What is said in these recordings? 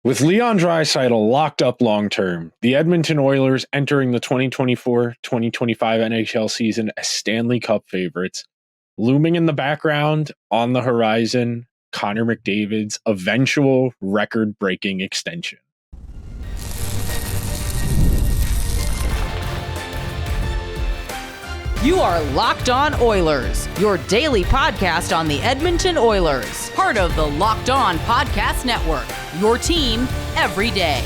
With Leon Draisaitl locked up long-term, the Edmonton Oilers entering the 2024-2025 NHL season as Stanley Cup favorites, looming in the background on the horizon, Connor McDavid's eventual record-breaking extension. You are Locked On Oilers, your daily podcast on the Edmonton Oilers, part of the Locked On Podcast Network, your team every day.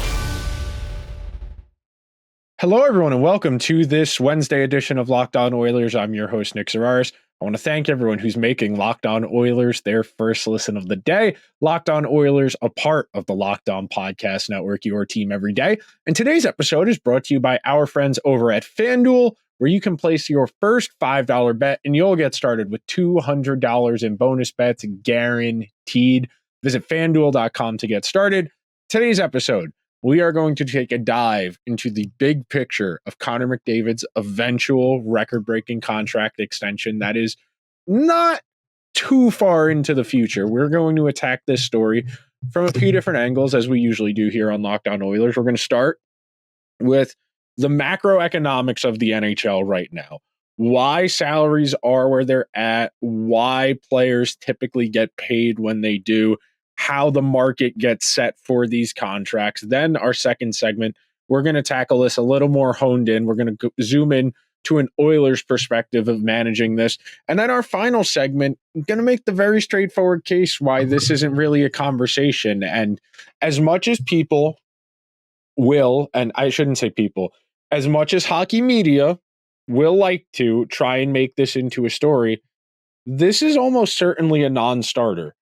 Hello, everyone, and welcome to this Wednesday edition of Locked On Oilers. I'm your host, Nick Zararis. I want to thank everyone who's making Locked On Oilers their first listen of the day. Locked On Oilers, a part of the Locked On Podcast Network, your team every day. And today's episode is brought to you by our friends over at FanDuel, where you can place your first $5 bet and you'll get started with $200 in bonus bets guaranteed. Visit FanDuel.com to get started. Today's episode, we are going to take a dive into the big picture of Connor McDavid's eventual record-breaking contract extension that is not too far into the future. We're going to attack this story from a few different angles, as we usually do here on Locked On Oilers. We're going to start with the macroeconomics of the NHL right now, why salaries are where they're at, why players typically get paid when they do, how the market gets set for these contracts. Then our second segment, we're going to tackle this a little more honed in. We're going to zoom in to an Oilers perspective of managing this. And then our final segment, I'm going to make the very straightforward case why this isn't really a conversation. And as much as people will, and I shouldn't say people, as much as hockey media will like to try and make this into a story, this is almost certainly a non-starter.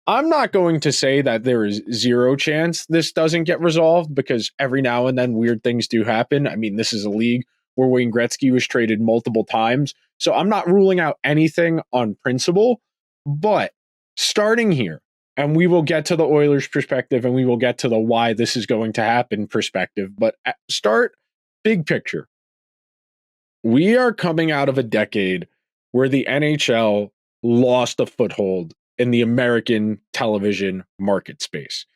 I'm not going to say that there is zero chance this doesn't get resolved, because every now and then weird things do happen. I mean, this is a league where Wayne Gretzky was traded multiple times, so I'm not ruling out anything on principle, but starting here, and we will get to the Oilers perspective and we will get to the why this is going to happen perspective, but start big picture. We are coming out of a decade where the NHL lost a foothold in the American television market space.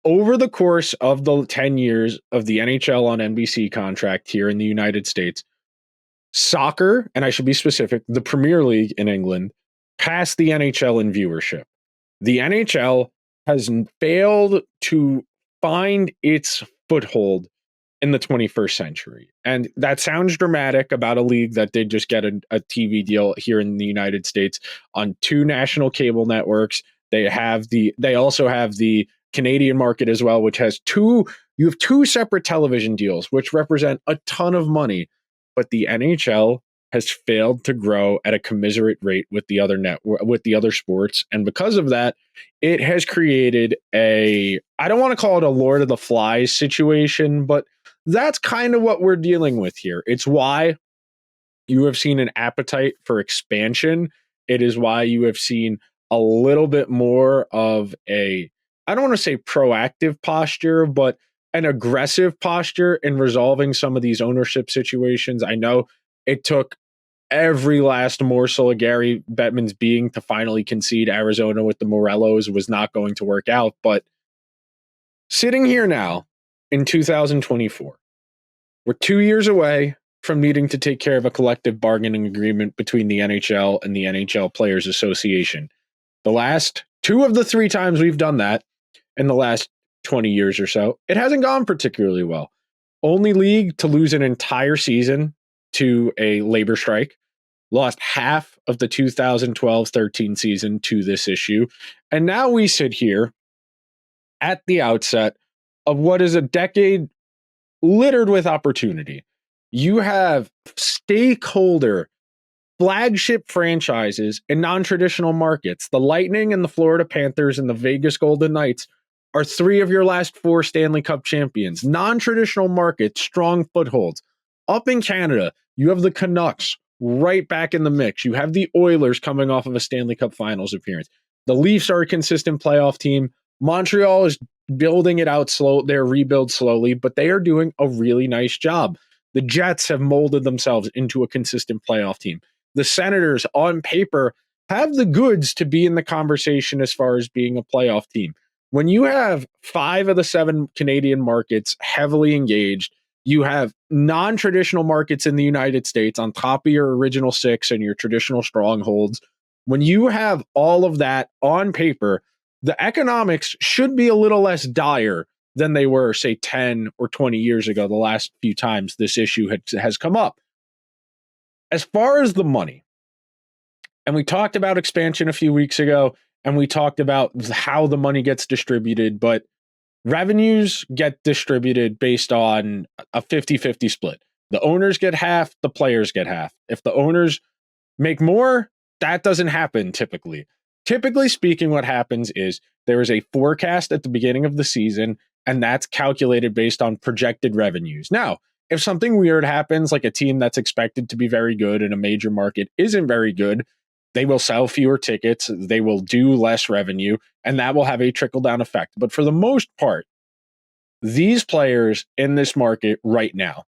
Over the course of the 10 years of the NHL on NBC contract here in the United States, soccer, and I should be specific, the Premier League in England, passed the NHL in viewership. The NHL has failed to find its foothold in the 21st century. And that sounds dramatic about a league that did just get a TV deal here in the United States on 2 national cable networks. They also have the Canadian market as well, which has you have 2 separate television deals, which represent a ton of money. But the NHL has failed to grow at a commensurate rate with the other sports. And because of that, it has created I don't want to call it a Lord of the Flies situation, but that's kind of what we're dealing with here. It's why you have seen an appetite for expansion. It is why you have seen a little bit more of I don't want to say proactive posture, but an aggressive posture in resolving some of these ownership situations. I know it took every last morsel of Gary Bettman's being to finally concede Arizona with the Morellos was not going to work out. But sitting here now in 2024, we're 2 years away from needing to take care of a collective bargaining agreement between the NHL and the NHL Players Association. The last 2 of the 3 times we've done that in the last 20 years or so, it hasn't gone particularly well. Only league to lose an entire season to a labor strike, lost half of the 2012-13 season to this issue. And now we sit here at the outset of what is a decade littered with opportunity. You have stakeholder flagship franchises in non-traditional markets. The Lightning and the Florida Panthers and the Vegas Golden Knights are 3 of your last 4 Stanley Cup champions. Non-traditional markets, strong footholds. Up in Canada, you have the Canucks right back in the mix. You have the Oilers coming off of a Stanley Cup Finals appearance. The Leafs are a consistent playoff team. Montreal is building it out slow. They're rebuild slowly, but they are doing a really nice job. The Jets have molded themselves into a consistent playoff team. The Senators, on paper, have the goods to be in the conversation as far as being a playoff team. When you have 5 of the 7 Canadian markets heavily engaged, you have non-traditional markets in the United States on top of your original 6 and your traditional strongholds. When you have all of that on paper, the economics should be a little less dire than they were, say, 10 or 20 years ago, the last few times this issue has come up. As far as the money, and we talked about expansion a few weeks ago, and we talked about how the money gets distributed, but revenues get distributed based on a 50-50 split. The owners get half, the players get half. If the owners make more, that doesn't happen typically. Typically speaking, what happens is there is a forecast at the beginning of the season, and that's calculated based on projected revenues. Now, if something weird happens, like a team that's expected to be very good in a major market isn't very good, they will sell fewer tickets, they will do less revenue, and that will have a trickle-down effect. But for the most part, these players in this market right now,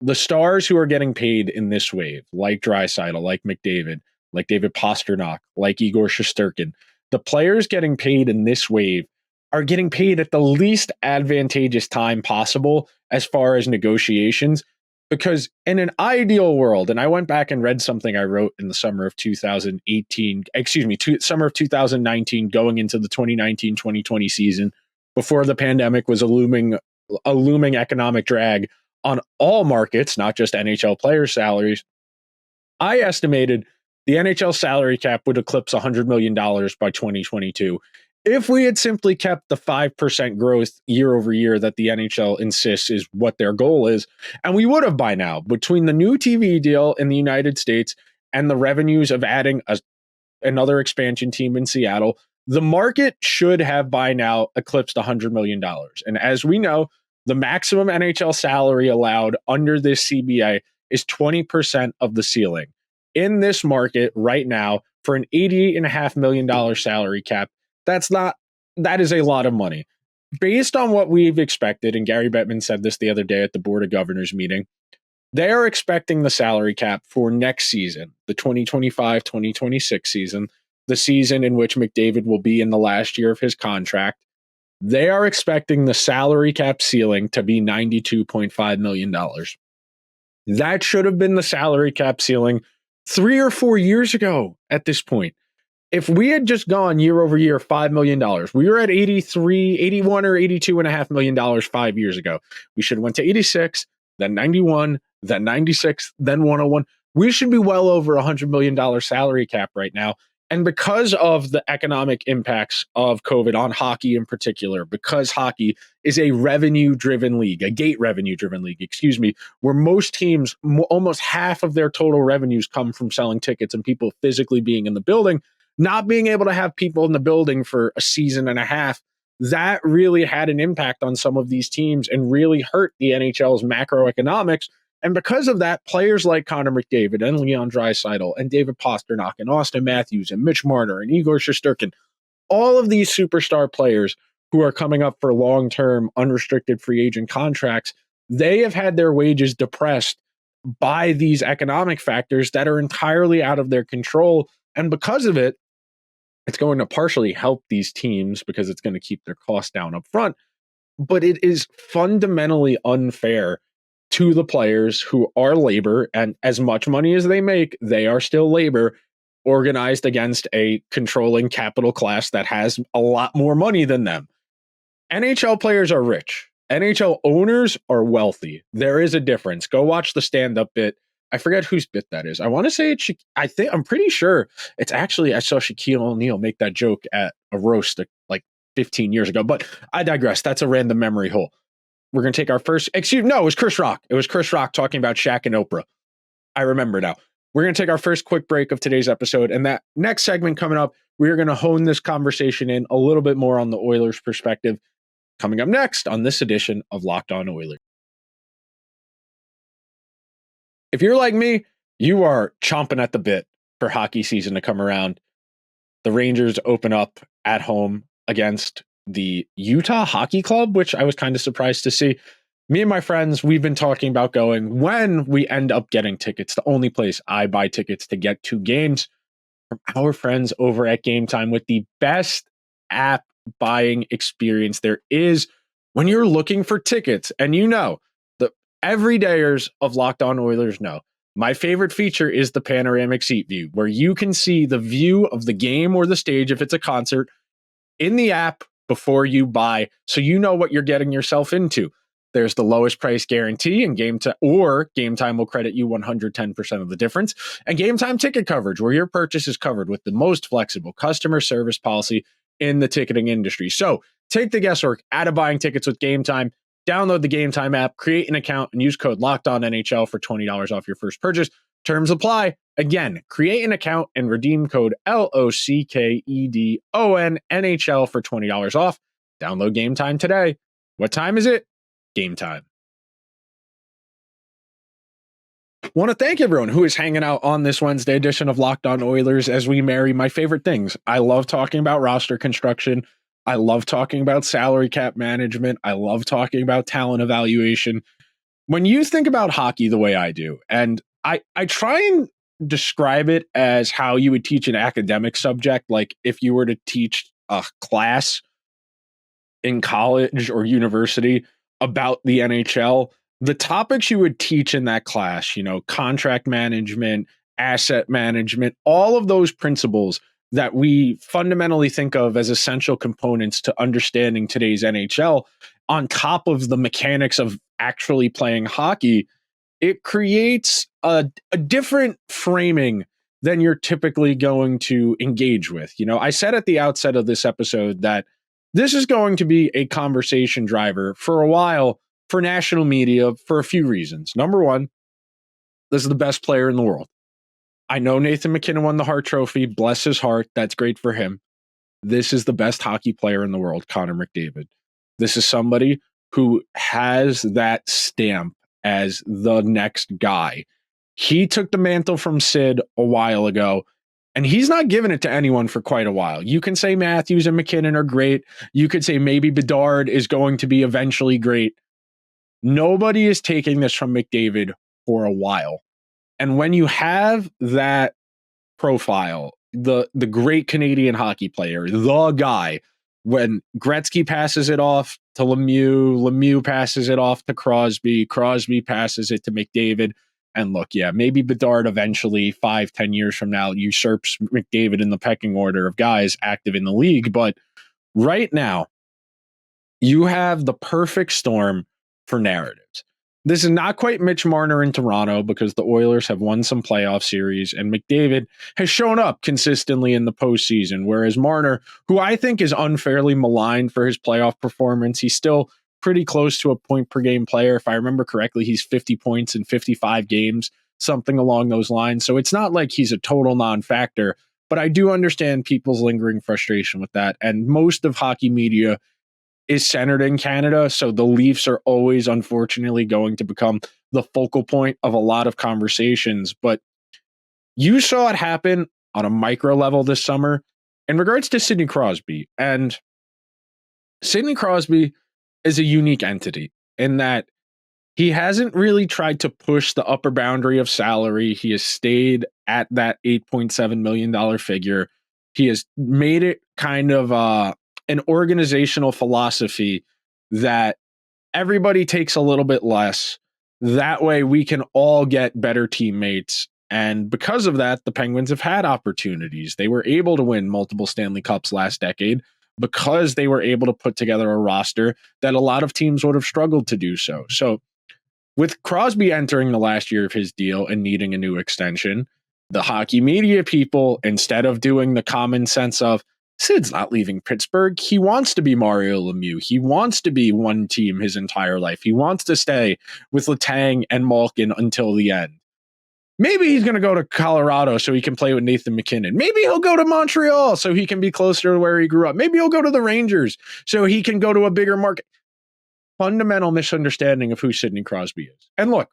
the stars who are getting paid in this wave, like Draisaitl, like McDavid, like David Pastrnak, like Igor Shesterkin, the players getting paid in this wave are getting paid at the least advantageous time possible as far as negotiations. Because in an ideal world, and I went back and read something I wrote in the summer of 2018, summer of 2019, going into the 2019-2020 season, before the pandemic was a looming economic drag on all markets, not just NHL player salaries. I estimated the NHL salary cap would eclipse $100 million by 2022 if we had simply kept the 5% growth year over year that the NHL insists is what their goal is. And we would have by now, between the new TV deal in the United States and the revenues of adding another expansion team in Seattle, the market should have by now eclipsed $100 million. And as we know, the maximum NHL salary allowed under this CBA is 20% of the ceiling. In this market right now, for an $88.5 million salary cap, that is a lot of money. Based on what we've expected, and Gary Bettman said this the other day at the Board of Governors meeting, they are expecting the salary cap for next season, the 2025-2026 season, the season in which McDavid will be in the last year of his contract. They are expecting the salary cap ceiling to be $92.5 million. That should have been the salary cap ceiling 3 or 4 years ago at this point. If we had just gone year over year, $5 million, we were at 81 or $82.5 million 5 years ago. We should have went to 86, then 91, then 96, then 101. We should be well over $100 million salary cap right now. And because of the economic impacts of COVID on hockey in particular, because hockey is a revenue-driven league, a gate revenue-driven league, where most teams, almost half of their total revenues come from selling tickets and people physically being in the building, not being able to have people in the building for a season and a half, that really had an impact on some of these teams and really hurt the NHL's macroeconomics. And because of that, players like Connor McDavid and Leon Draisaitl and David Pastrnak and Austin Matthews and Mitch Marner and Igor Shesterkin, all of these superstar players who are coming up for long-term unrestricted free agent contracts, they have had their wages depressed by these economic factors that are entirely out of their control. And because of it, it's going to partially help these teams because it's going to keep their costs down up front. But it is fundamentally unfair to the players who are labor, and as much money as they make, they are still labor organized against a controlling capital class that has a lot more money than them. NHL players are rich. NHL owners are wealthy. There is a difference. Go watch the stand-up bit. I forget whose bit that is. I want to say I'm pretty sure it's actually, I saw Shaquille O'Neal make that joke at a roast like 15 years ago, but I digress. That's a random memory hole. We're going to take our first, it was Chris Rock. It was Chris Rock talking about Shaq and Oprah. I remember now. We're going to take our first quick break of today's episode. And that next segment coming up, we're going to hone this conversation in a little bit more on the Oilers perspective. Coming up next on this edition of Locked On Oilers. If you're like me, you are chomping at the bit for hockey season to come around. The Rangers open up at home against the Utah Hockey Club, which I was kind of surprised to see. Me and my friends, we've been talking about going when we end up getting tickets. The only place I buy tickets to get to games from our friends over at Gametime with the best app buying experience there is when you're looking for tickets. And the everydayers of Locked On Oilers know my favorite feature is the panoramic seat view, where you can see the view of the game or the stage if it's a concert in the app before you buy, so you know what you're getting yourself into. There's the lowest price guarantee, and Gametime will credit you 110% of the difference. And Gametime ticket coverage, where your purchase is covered with the most flexible customer service policy in the ticketing industry. So take the guesswork out of buying tickets with Gametime. Download the Gametime app, create an account, and use code LOCKEDONNHL for $20 off your first purchase. Terms apply. Again, create an account and redeem code LOCKEDONNHL for $20 off. Download Gametime today. What time is it? Game time. Want to thank everyone who is hanging out on this Wednesday edition of Locked On Oilers as we marry my favorite things. I love talking about roster construction. I love talking about salary cap management. I love talking about talent evaluation. When you think about hockey the way I do, and I try and describe it as how you would teach an academic subject, like if you were to teach a class in college or university about the NHL, the topics you would teach in that class, contract management, asset management, all of those principles that we fundamentally think of as essential components to understanding today's NHL, on top of the mechanics of actually playing hockey, it creates a different framing than you're typically going to engage with. I said at the outset of this episode that this is going to be a conversation driver for a while for national media for a few reasons. Number one, this is the best player in the world. I know Nathan MacKinnon won the Hart Trophy. Bless his heart. That's great for him. This is the best hockey player in the world, Connor McDavid. This is somebody who has that stamp as the next guy. He took the mantle from Sid a while ago, and he's not giving it to anyone for quite a while. You can say Matthews and McKinnon are great. You could say maybe Bedard is going to be eventually great. Nobody is taking this from McDavid for a while. And when you have that profile, the great Canadian hockey player, the guy, when Gretzky passes it off to Lemieux passes it off to Crosby passes it to McDavid, and look, maybe Bedard eventually 5-10 years from now usurps McDavid in the pecking order of guys active in the league. But right now, you have the perfect storm for narratives. This is not quite Mitch Marner in Toronto, because the Oilers have won some playoff series and McDavid has shown up consistently in the postseason, whereas Marner, who I think is unfairly maligned for his playoff performance, he's still pretty close to a point per game player. If I remember correctly, he's 50 points in 55 games, something along those lines. So it's not like he's a total non-factor, but I do understand people's lingering frustration with that. And most of hockey media is centered in Canada, so the Leafs are always, unfortunately, going to become the focal point of a lot of conversations. But you saw it happen on a micro level this summer in regards to Sidney Crosby. And Sidney Crosby is a unique entity in that he hasn't really tried to push the upper boundary of salary. He has stayed at that $8.7 million figure. He has made it kind of an organizational philosophy that everybody takes a little bit less. That way we can all get better teammates. And because of that, the Penguins have had opportunities. They were able to win multiple Stanley Cups last decade because they were able to put together a roster that a lot of teams would have struggled to do so. So with Crosby entering the last year of his deal and needing a new extension, the hockey media people, instead of doing the common sense of, Sid's not leaving Pittsburgh. He wants to be Mario Lemieux. He wants to be one team his entire life. He wants to stay with Letang and Malkin until the end. Maybe he's going to go to Colorado so he can play with Nathan MacKinnon. Maybe he'll go to Montreal so he can be closer to where he grew up. Maybe he'll go to the Rangers so he can go to a bigger market. Fundamental misunderstanding of who Sidney Crosby is. And look,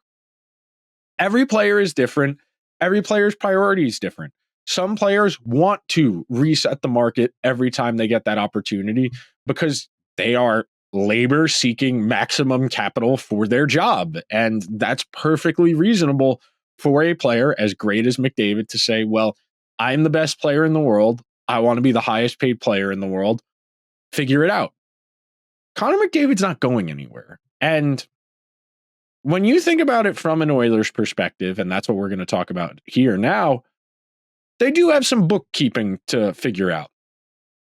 every player is different. Every player's priority is different. Some players want to reset the market every time they get that opportunity because they are labor seeking maximum capital for their job. And that's perfectly reasonable for a player as great as McDavid to say, well, I'm the best player in the world. I want to be the highest paid player in the world. figure it out. Connor McDavid's not going anywhere. And when you think about it from an Oilers perspective, and that's what we're going to talk about here now, they do have some bookkeeping to figure out.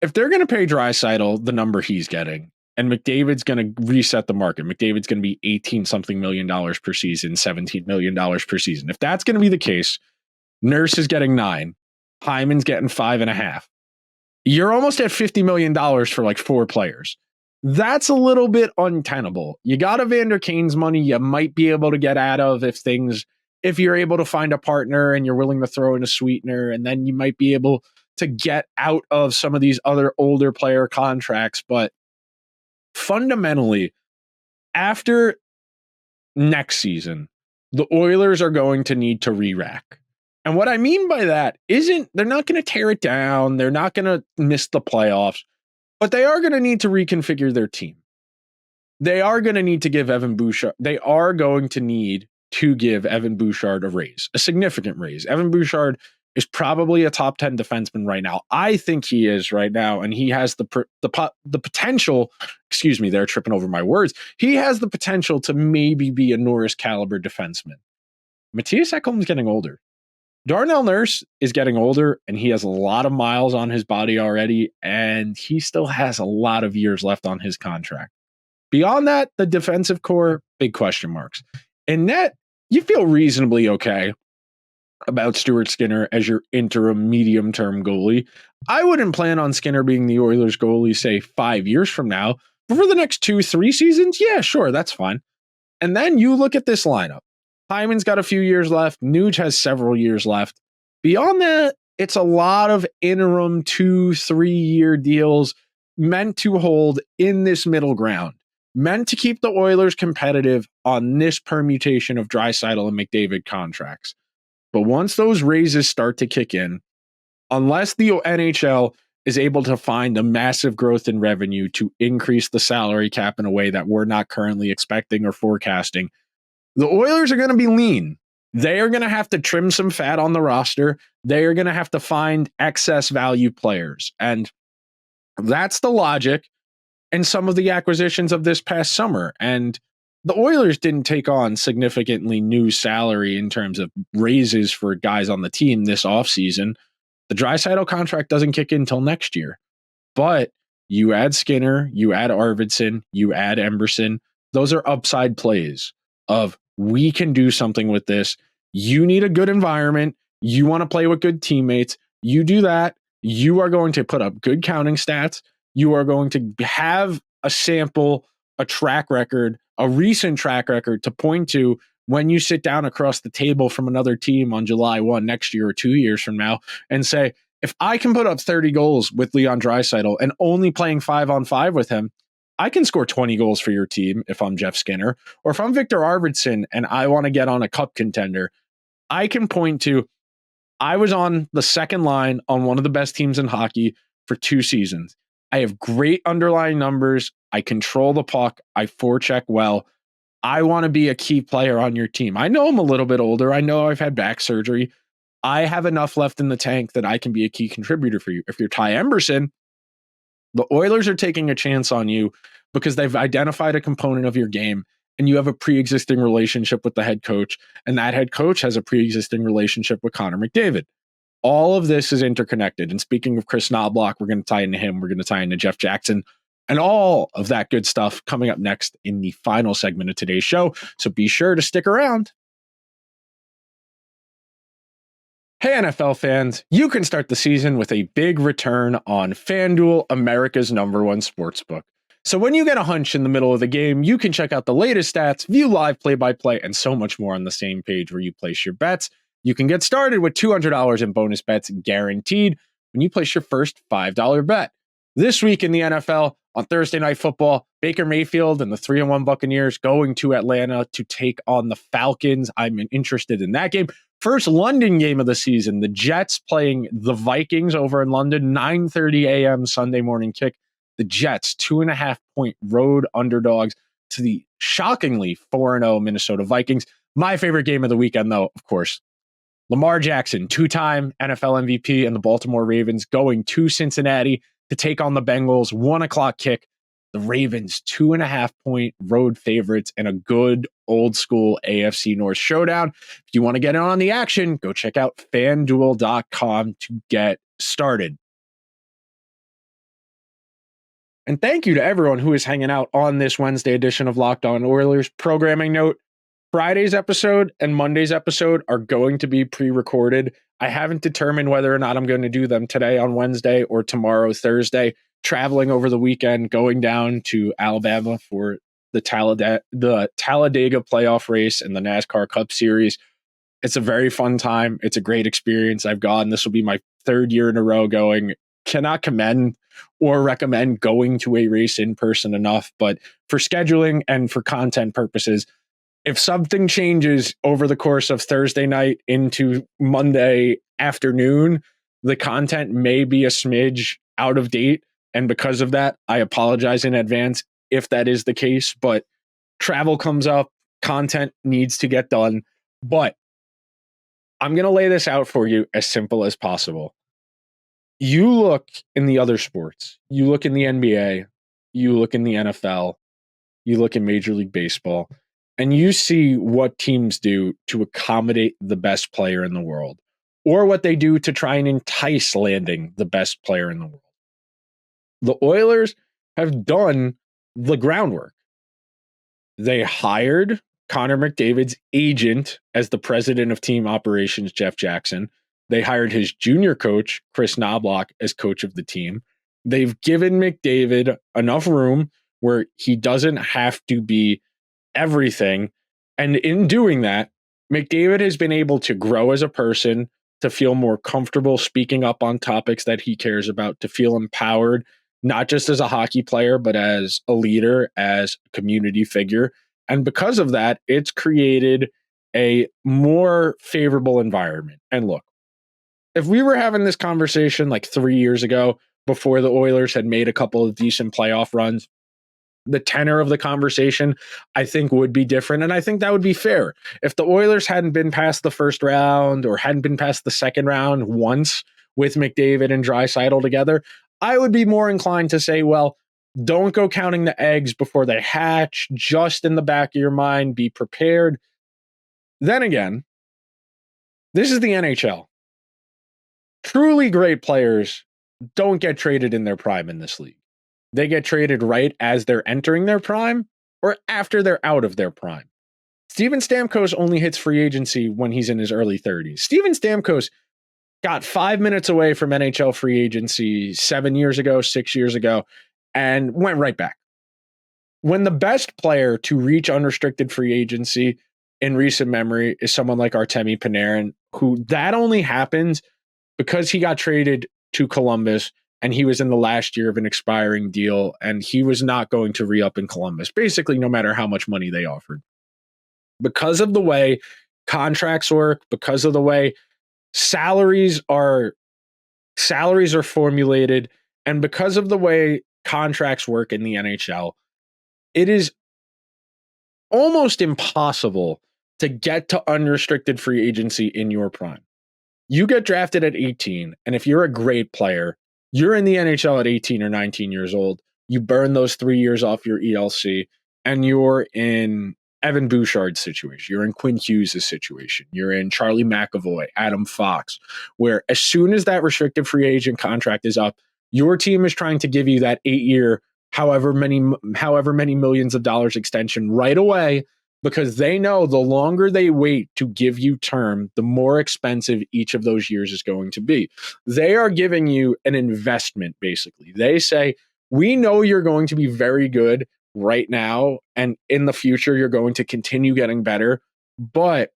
If they're going to pay Draisaitl the number he's getting, and McDavid's going to reset the market, McDavid's going to be $18-something million per season, $17 million per season. If that's going to be the case, Nurse is getting $9 million, Hyman's getting $5.5 million. You're almost at $50 million for like 4 players. That's a little bit untenable. You got Evander Kane's money you might be able to get out of if you're able to find a partner and you're willing to throw in a sweetener, and then you might be able to get out of some of these other older player contracts. But fundamentally, after next season, the Oilers are going to need to re-rack. And what I mean by that isn't they're not going to tear it down. They're not going to miss the playoffs, but they are going to need to reconfigure their team. They are going to need to give Evan Bouchard. They are going to need to give Evan Bouchard a raise, a significant raise. Evan Bouchard is probably a top 10 defenseman right now. I think he is right now, and he has the potential, excuse me, they're tripping over my words. He has the potential to maybe be a Norris caliber defenseman. Matthias Ekholm's getting older. Darnell Nurse is getting older, and he has a lot of miles on his body already, and he still has a lot of years left on his contract. Beyond that, the defensive core, big question marks. In net, you feel reasonably okay about Stuart Skinner as your interim medium-term goalie. I wouldn't plan on Skinner being the Oilers goalie, say, 5 years from now, but for the next 2-3 seasons, yeah, sure, that's fine. And then you look at this lineup. Hyman's got a few years left. Nuge has several years left. Beyond that, it's a lot of interim 2-3 year deals meant to hold in this middle ground, meant to keep the Oilers competitive on this permutation of Draisaitl and McDavid contracts. But once those raises start to kick in, unless the NHL is able to find a massive growth in revenue to increase the salary cap in a way that we're not currently expecting or forecasting, the Oilers are going to be lean. They are going to have to trim some fat on the roster. They are going to have to find excess value players. And that's the logic in some of the acquisitions of this past summer. And the Oilers didn't take on significantly new salary in terms of raises for guys on the team this offseason. The Draisaitl contract doesn't kick in until next year. But you add Skinner, you add Arvidsson, you add Emberson. Those are upside plays of we can do something with this. You need a good environment. You want to play with good teammates. You do that. You are going to put up good counting stats. You are going to have a sample, a track record, a recent track record to point to when you sit down across the table from another team on July 1 next year or 2 years from now and say, if I can put up 30 goals with Leon Draisaitl and only playing 5-on-5 with him, I can score 20 goals for your team if I'm Jeff Skinner, or if I'm Victor Arvidsson and I want to get on a cup contender, I can point to, I was on the second line on one of the best teams in hockey for 2 seasons. I have great underlying numbers. I control the puck. I forecheck well. I want to be a key player on your team. I know I'm a little bit older. I know I've had back surgery. I have enough left in the tank that I can be a key contributor for you. If you're Ty Emberson, the Oilers are taking a chance on you because they've identified a component of your game and you have a pre-existing relationship with the head coach, and that head coach has a pre-existing relationship with Connor McDavid. All of this is interconnected. And speaking of Chris Knobloch, we're going to tie into him. We're going to tie into Jeff Jackson and all of that good stuff coming up next in the final segment of today's show. So be sure to stick around. Hey, NFL fans, you can start the season with a big return on FanDuel, America's #1 sportsbook. So when you get a hunch in the middle of the game, you can check out the latest stats, view live play-by-play, and so much more on the same page where you place your bets. You can get started with $200 in bonus bets guaranteed when you place your first $5 bet. This week in the NFL, on Thursday Night Football, Baker Mayfield and the 3-1 Buccaneers going to Atlanta to take on the Falcons. I'm interested in that game. First London game of the season, the Jets playing the Vikings over in London, 9:30 a.m. Sunday morning kick. The Jets, 2.5-point road underdogs to the shockingly 4-0 Minnesota Vikings. My favorite game of the weekend, though, of course, Lamar Jackson, 2-time NFL MVP, and the Baltimore Ravens going to Cincinnati to take on the Bengals. 1:00 kick. The Ravens, 2.5-point road favorites in a good old school AFC North showdown. If you want to get in on the action, go check out FanDuel.com to get started. And thank you to everyone who is hanging out on this Wednesday edition of Locked On Oilers. Programming note, Friday's episode and Monday's episode are going to be pre-recorded. I haven't determined whether or not I'm going to do them today on Wednesday or tomorrow, Thursday. Traveling over the weekend, going down to Alabama for the Talladega playoff race and the NASCAR Cup Series. It's a very fun time. It's a great experience. I've gone. This will be my third year in a row going. Cannot commend or recommend going to a race in person enough, but for scheduling and for content purposes, if something changes over the course of Thursday night into Monday afternoon, the content may be a smidge out of date. And because of that, I apologize in advance if that is the case, but travel comes up, content needs to get done. But I'm going to lay this out for you as simple as possible. You look in the other sports, you look in the NBA, you look in the NFL, you look in Major League Baseball, and you see what teams do to accommodate the best player in the world, or what they do to try and entice landing the best player in the world. The Oilers have done the groundwork. They hired Connor McDavid's agent as the president of team operations, Jeff Jackson. They hired his junior coach, Chris Knobloch, as coach of the team. They've given McDavid enough room where he doesn't have to be everything. And in doing that, McDavid has been able to grow as a person, to feel more comfortable speaking up on topics that he cares about, to feel empowered, not just as a hockey player, but as a leader, as a community figure. And because of that, it's created a more favorable environment. And look, if we were having this conversation like 3 years ago, before the Oilers had made a couple of decent playoff runs, the tenor of the conversation, I think, would be different. And I think that would be fair. If the Oilers hadn't been past the first round or hadn't been past the second round once with McDavid and Draisaitl together, I would be more inclined to say, well, don't go counting the eggs before they hatch. Just in the back of your mind, be prepared. Then again, this is the NHL. Truly great players don't get traded in their prime in this league. They get traded right as they're entering their prime or after they're out of their prime. Steven Stamkos only hits free agency when he's in his early 30s. Steven Stamkos got 5 minutes away from NHL free agency 7 years ago, 6 years ago, and went right back. When the best player to reach unrestricted free agency in recent memory is someone like Artemi Panarin, who that only happens because he got traded to Columbus and he was in the last year of an expiring deal and he was not going to re-up in Columbus, basically no matter how much money they offered. Because of the way contracts work, because of the way salaries are formulated, and because of the way contracts work in the NHL, it is almost impossible to get to unrestricted free agency in your prime. You get drafted at 18, and if you're a great player, you're in the NHL at 18 or 19 years old. You burn those 3 years off your ELC, and you're in Evan Bouchard's situation. You're in Quinn Hughes' situation. You're in Charlie McAvoy, Adam Fox, where as soon as that restricted free agent contract is up, your team is trying to give you that 8-year, however many millions of dollars extension right away, because they know the longer they wait to give you term, the more expensive each of those years is going to be. They are giving you an investment, basically. They say, we know you're going to be very good right now, and in the future, you're going to continue getting better, but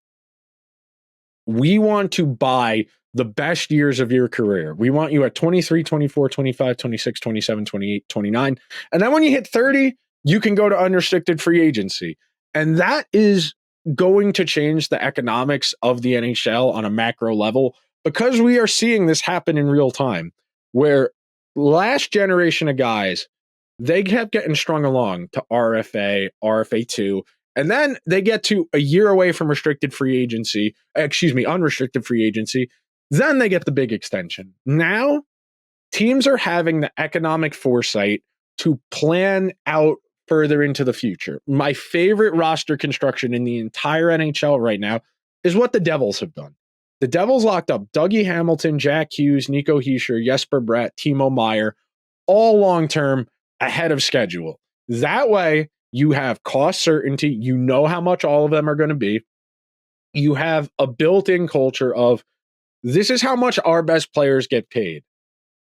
we want to buy the best years of your career. We want you at 23, 24, 25, 26, 27, 28, 29. And then when you hit 30, you can go to unrestricted free agency. And that is going to change the economics of the NHL on a macro level, because we are seeing this happen in real time, where last generation of guys, they kept getting strung along to RFA, RFA2, and then they get to a year away from unrestricted free agency. Then they get the big extension. Now teams are having the economic foresight to plan out further into the future. My favorite roster construction in the entire NHL right now is what the Devils have done. The Devils locked up Dougie Hamilton, Jack Hughes, Nico Hischier, Jesper Bratt, Timo Meier, all long-term ahead of schedule. That way, you have cost certainty. You know how much all of them are going to be. You have a built-in culture of, this is how much our best players get paid.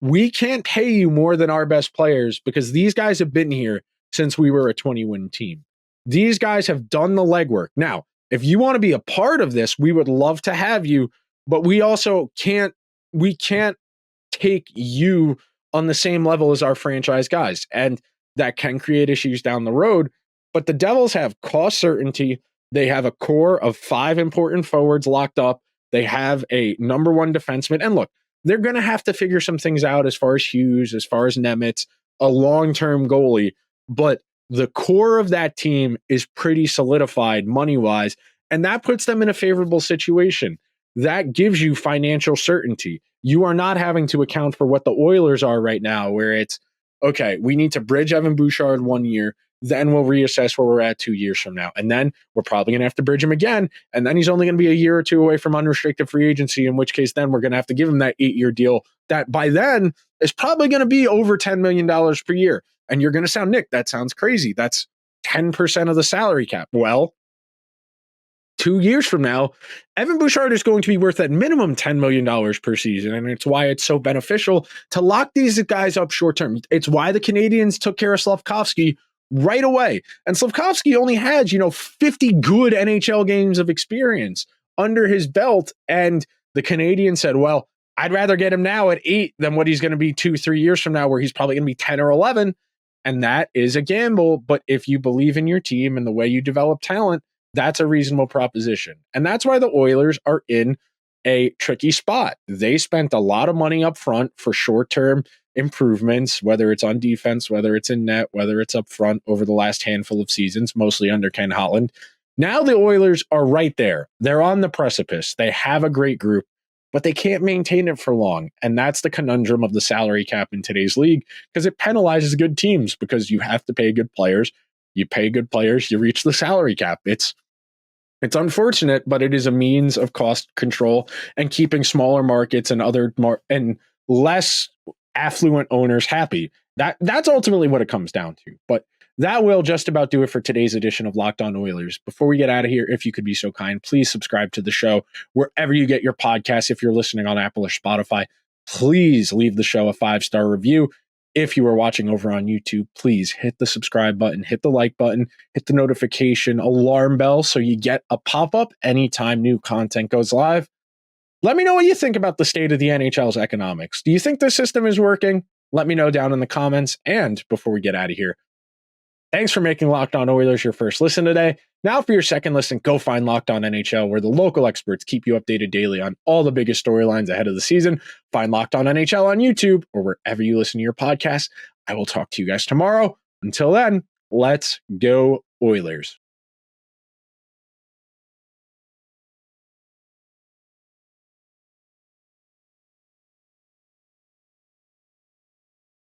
We can't pay you more than our best players because these guys have been here since we were a 20-win team. These guys have done the legwork. Now, if you want to be a part of this, we would love to have you, but we also can't take you on the same level as our franchise guys, and that can create issues down the road. But the Devils have cost certainty. They have a core of 5 important forwards locked up. They have a number 1 defenseman. And look, they're going to have to figure some things out as far as Hughes, as far as Nemitz, a long-term goalie. But the core of that team is pretty solidified money-wise, and that puts them in a favorable situation. That gives you financial certainty. You are not having to account for what the Oilers are right now, where it's, okay, we need to bridge Evan Bouchard 1 year, then we'll reassess where we're at 2 years from now. And then we're probably going to have to bridge him again. And then he's only going to be a year or 2 away from unrestricted free agency, in which case then we're going to have to give him that 8-year deal that by then is probably going to be over $10 million per year. And you're going to sound, Nick, that sounds crazy. That's 10% of the salary cap. Well, 2 years from now, Evan Bouchard is going to be worth at minimum $10 million per season. And it's why it's so beneficial to lock these guys up short term. It's why the Canadians took care of Slavkovsky right away. And Slavkovsky only had, 50 good NHL games of experience under his belt. And the Canadians said, well, I'd rather get him now at 8 than what he's going to be 2-3 years from now, where he's probably going to be 10 or 11. And that is a gamble. But if you believe in your team and the way you develop talent, that's a reasonable proposition. And that's why the Oilers are in a tricky spot. They spent a lot of money up front for short-term improvements, whether it's on defense, whether it's in net, whether it's up front over the last handful of seasons, mostly under Ken Holland. Now the Oilers are right there. They're on the precipice. They have a great group, but they can't maintain it for long. And that's the conundrum of the salary cap in today's league, because it penalizes good teams because you have to pay good players. You pay good players, you reach the salary cap. It's unfortunate, but it is a means of cost control and keeping smaller markets and and less affluent owners happy. That's ultimately what it comes down to. But that will just about do it for today's edition of Locked On Oilers. Before we get out of here, if you could be so kind, please subscribe to the show wherever you get your podcasts. If you're listening on Apple or Spotify, please leave the show a 5-star review. If you are watching over on YouTube, please hit the subscribe button, hit the like button, hit the notification alarm bell so you get a pop-up anytime new content goes live. Let me know what you think about the state of the NHL's economics. Do you think the system is working? Let me know down in the comments. And before we get out of here, thanks for making Locked On Oilers your first listen today. Now for your second listen, go find Locked On NHL, where the local experts keep you updated daily on all the biggest storylines ahead of the season. Find Locked On NHL on YouTube or wherever you listen to your podcasts. I will talk to you guys tomorrow. Until then, let's go Oilers.